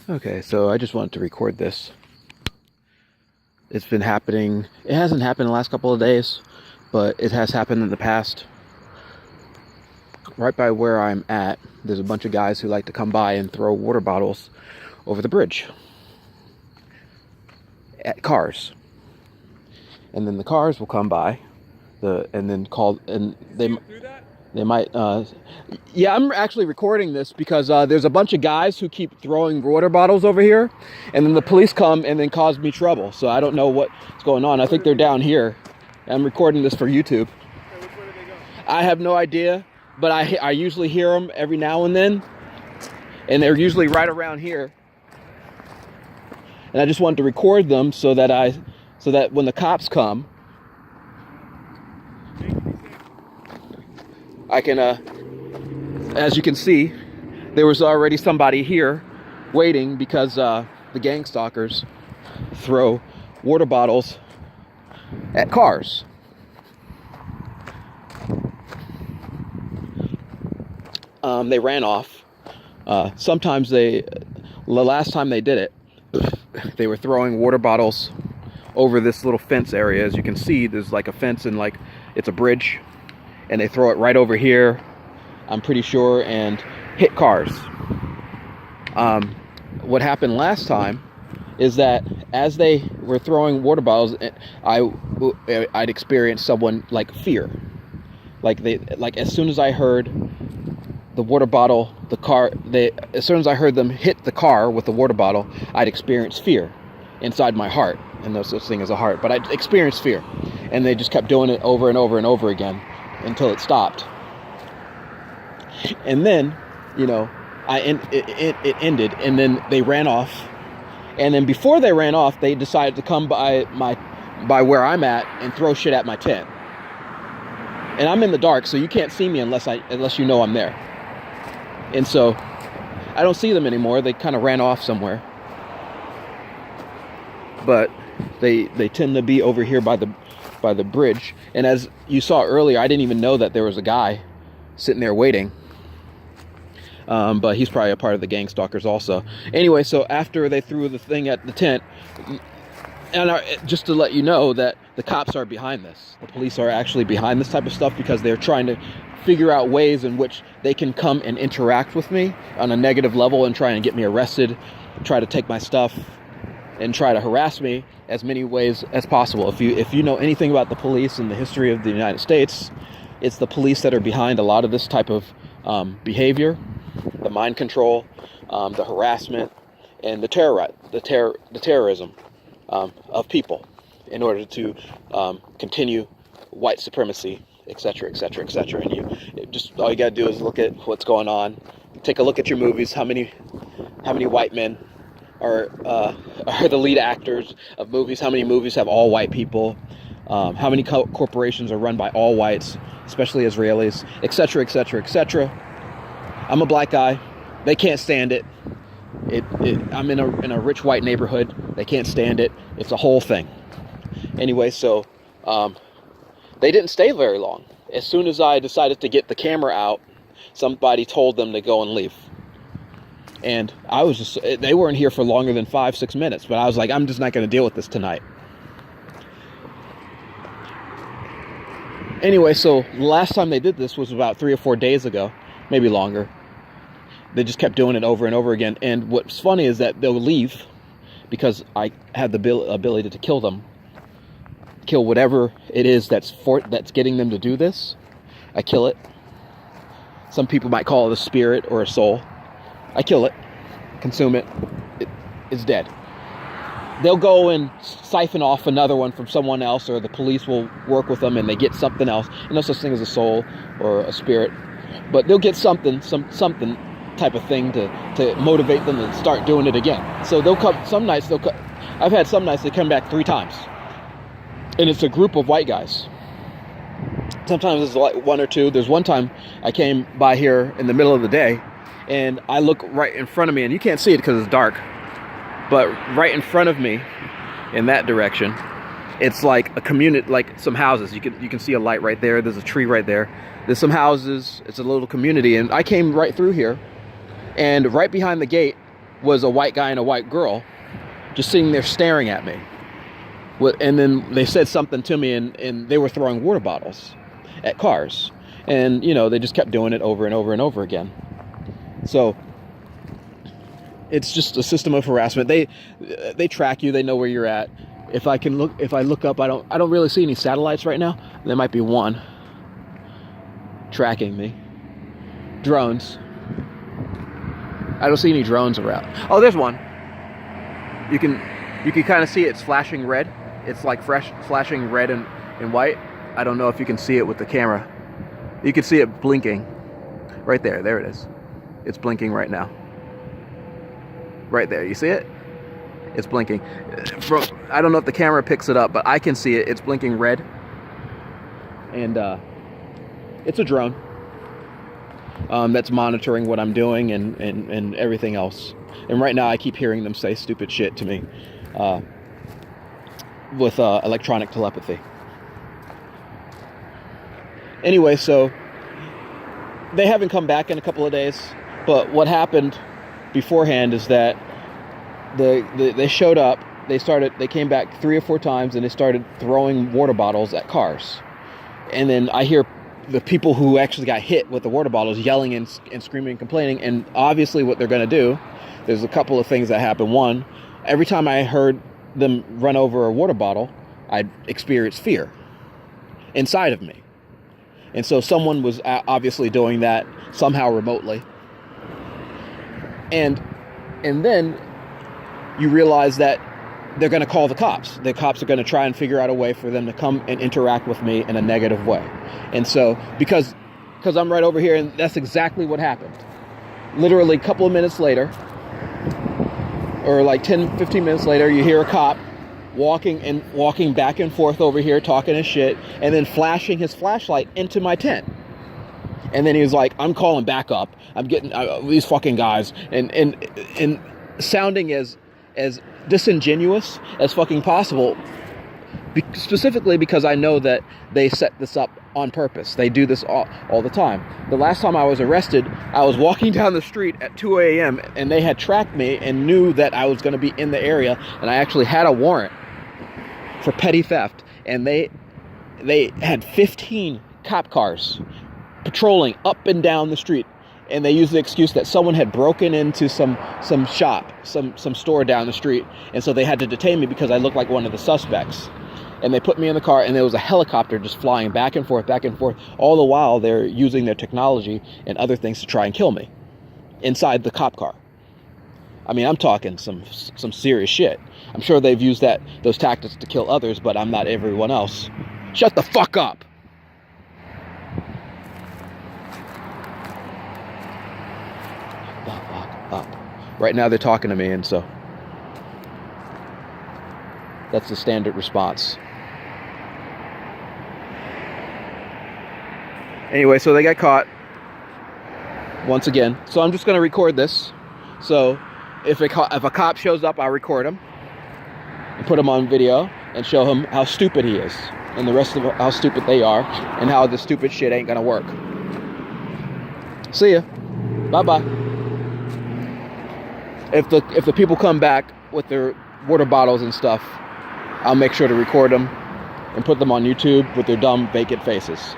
Okay, so I just wanted to record this. It's been happening. It hasn't happened in the last couple of days, but it has happened in the past. Right by where I'm at, there's a bunch of guys who like to come by and throw water bottles over the bridge at cars. And then the cars will come by, they might, yeah, I'm actually recording this because there's a bunch of guys who keep throwing water bottles over here, and then the police come and then cause me trouble. So I don't know what's going on. I think they're down here. I'm recording this for YouTube. Hey, which way do they go? I have no idea, but I usually hear them every now and then, and they're usually right around here. And I just wanted to record them so that when the cops come, I can, as you can see, there was already somebody here waiting because the gangstalkers throw water bottles at cars. They ran off. Sometimes the last time they did it, they were throwing water bottles over this little fence area. As you can see, there's like a fence and like it's a bridge, and they throw it right over here, I'm pretty sure, and hit cars. What happened last time is that as they were throwing water bottles, I'd experienced someone like fear. Like as soon as I heard the water bottle, as soon as I heard them hit the car with the water bottle, I'd experienced fear inside my heart. And no such thing as a heart, but I'd experienced fear. And they just kept doing it over and over and over again until it stopped. And then, it ended, and then they ran off. And then before they ran off, they decided to come by where I'm at and throw shit at my tent. And I'm in the dark, so you can't see me unless you know I'm there. And so I don't see them anymore. They kind of ran off somewhere. But they tend to be over here by the bridge. And as you saw earlier, I didn't even know that there was a guy sitting there waiting. But he's probably a part of the gangstalkers also. Anyway, so after they threw the thing at the tent, and just to let you know that the cops are behind this. The police are actually behind this type of stuff because they're trying to figure out ways in which they can come and interact with me on a negative level and try and get me arrested, try to take my stuff, and try to harass me as many ways as possible. If you know anything about the police and the history of the United States, it's the police that are behind a lot of this type of behavior, the mind control, the harassment, and the terrorism of people in order to continue white supremacy, etc., etc., etc. And all you gotta do is look at what's going on. Take a look at your movies. How many white men are the lead actors of movies? How many movies have all white people? How many corporations are run by all whites, especially Israelis, etc., etc., etc. I'm a black guy. They can't stand it. I'm in a rich white neighborhood. They can't stand it. It's a whole thing. Anyway, so they didn't stay very long. As soon as I decided to get the camera out, somebody told them to go and leave. And they weren't here for longer than 5-6 minutes, but I was like, I'm just not going to deal with this tonight. Anyway, so the last time they did this was about 3 or 4 days ago, maybe longer. They just kept doing it over and over again. And what's funny is that they'll leave because I have the ability to kill them. Kill whatever it is that's getting them to do this. I kill it. Some people might call it a spirit or a soul. I kill it, consume it, it's dead. They'll go and siphon off another one from someone else, or the police will work with them and they get something else. No such thing as a soul or a spirit, but they'll get something type of thing to motivate them to start doing it again. So they'll come, I've had some nights they come back 3 times. And it's a group of white guys. Sometimes it's like 1 or 2. There's one time I came by here in the middle of the day, and I look right in front of me, and you can't see it because it's dark, but right in front of me, in that direction, it's like a community, like some houses. You can see a light right there. There's a tree right there. There's some houses. It's a little community, and I came right through here, and right behind the gate was a white guy and a white girl just sitting there staring at me. And then they said something to me, and they were throwing water bottles at cars. And, you know, they just kept doing it over and over and over again. So it's just a system of harassment. They track you. They know where you're at. If I look up, I don't really see any satellites right now. There might be one tracking me. Drones. I don't see any drones around. Oh, there's one. You can kind of see it's flashing red. It's like flashing red and white. I don't know if you can see it with the camera. You can see it blinking. Right there. There it is. It's blinking right now. Right there. You see it? It's blinking. I don't know if the camera picks it up, but I can see it. It's blinking red. And it's a drone that's monitoring what I'm doing and everything else. And right now I keep hearing them say stupid shit to me with electronic telepathy. Anyway, so they haven't come back in a couple of days, but what happened beforehand is that they showed up. They came back 3 or 4 times, and they started throwing water bottles at cars. And then I hear the people who actually got hit with the water bottles yelling and screaming and complaining. And obviously what they're going to do, there's a couple of things that happen. One, every time I heard them run over a water bottle, I'd experience fear inside of me. And so someone was obviously doing that somehow remotely. And then you realize that they're going to call the cops. The cops are going to try and figure out a way for them to come and interact with me in a negative way. And so, because I'm right over here, and that's exactly what happened. Literally a couple of minutes later, or like 10, 15 minutes later, you hear a cop walking back and forth over here, talking his shit, and then flashing his flashlight into my tent. And then he was like, I'm calling backup. I'm getting these fucking guys. And sounding as disingenuous as fucking possible, specifically because I know that they set this up on purpose. They do this all the time. The last time I was arrested, I was walking down the street at 2 a.m. and they had tracked me and knew that I was going to be in the area, and I actually had a warrant for petty theft, and they had 15 cop cars patrolling up and down the street. And they used the excuse that someone had broken into some shop, some store down the street. And so they had to detain me because I looked like one of the suspects. And they put me in the car, and there was a helicopter just flying back and forth. All the while they're using their technology and other things to try and kill me inside the cop car. I mean, I'm talking some serious shit. I'm sure they've used those tactics to kill others, but I'm not everyone else. Shut the fuck up. Up. Right now they're talking to me, and so that's the standard response. Anyway, so they got caught once again. So I'm just going to record this. So if a cop shows up, I'll record him and put him on video and show him how stupid he is and the rest of how stupid they are and how the stupid shit ain't going to work. See ya. Bye-bye. If the people come back with their water bottles and stuff, I'll make sure to record them and put them on YouTube with their dumb, vacant faces.